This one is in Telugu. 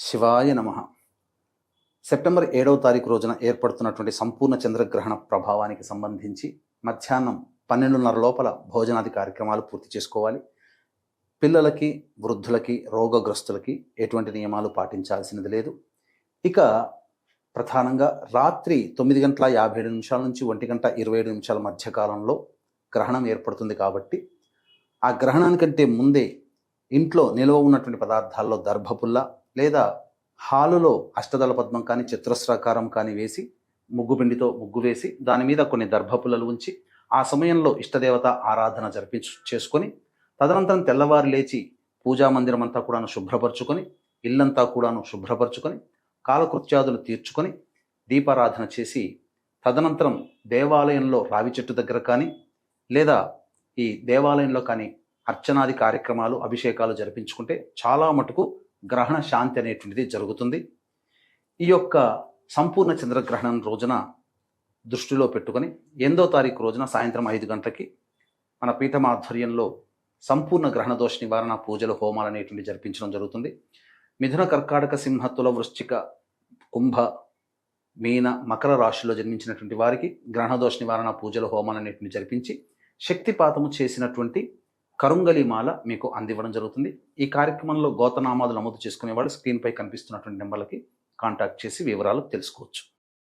శివాయ నమః. సెప్టెంబర్ 7వ తారీఖు రోజున ఏర్పడుతున్నటువంటి సంపూర్ణ చంద్రగ్రహణ ప్రభావానికి సంబంధించి మధ్యాహ్నం 12:30 లోపల భోజనాది కార్యక్రమాలు పూర్తి చేసుకోవాలి. పిల్లలకి, వృద్ధులకి, రోగగ్రస్తులకి ఎటువంటి నియమాలు పాటించాల్సినది లేదు. ఇక ప్రధానంగా రాత్రి 9:57 నుంచి 1:27 మధ్యకాలంలో గ్రహణం ఏర్పడుతుంది కాబట్టి ఆ గ్రహణానికంటే ముందే ఇంట్లో నిల్వ ఉన్నటువంటి పదార్థాల్లో దర్భపుల్ల లేదా హాలులో అష్టదళ పద్మం కానీ చతురస్రాకారం కానీ వేసి ముగ్గుపిండితో ముగ్గు వేసి దాని మీద కొన్ని దర్భపుల్లలు ఉంచి ఆ సమయంలో ఇష్టదేవత ఆరాధన చేసుకొని తదనంతరం తెల్లవారు లేచి పూజా మందిరం అంతా కూడాను శుభ్రపరచుకొని ఇల్లంతా కూడాను శుభ్రపరచుకొని కాలకృత్యాదులు తీర్చుకొని దీపారాధన చేసి తదనంతరం దేవాలయంలో రావి చెట్టు దగ్గర కానీ లేదా ఈ దేవాలయంలో కానీ అర్చనాది కార్యక్రమాలు అభిషేకాలు జరిపించుకుంటే చాలా మటుకు గ్రహణ శాంతి అనేటువంటిది జరుగుతుంది. ఈ యొక్క సంపూర్ణ చంద్రగ్రహణం రోజున దృష్టిలో పెట్టుకొని 8వ తారీఖు రోజున సాయంత్రం 5 గంటలకి మన పీఠం ఆధ్వర్యంలో సంపూర్ణ గ్రహణ దోష నివారణ పూజలు హోమాలు అనేటువంటి జరిపించడం జరుగుతుంది. మిథున, కర్కాటక, సింహ, తుల, వృశ్చిక, కుంభ, మీన, మకర రాశిలో జన్మించినటువంటి వారికి గ్రహణ దోష నివారణ పూజలు హోమాలు అనేటువంటి జరిపించి శక్తిపాతము చేసినటువంటి కరుంగలి మాల మీకు అందివ్వడం జరుగుతుంది. ఈ కార్యక్రమంలో గోతనామాలు నమోదు చేసుకునేవాళ్ళు స్క్రీన్పై కనిపిస్తున్నటువంటి నెంబర్లకి కాంటాక్ట్ చేసి వివరాలు తెలుసుకోవచ్చు.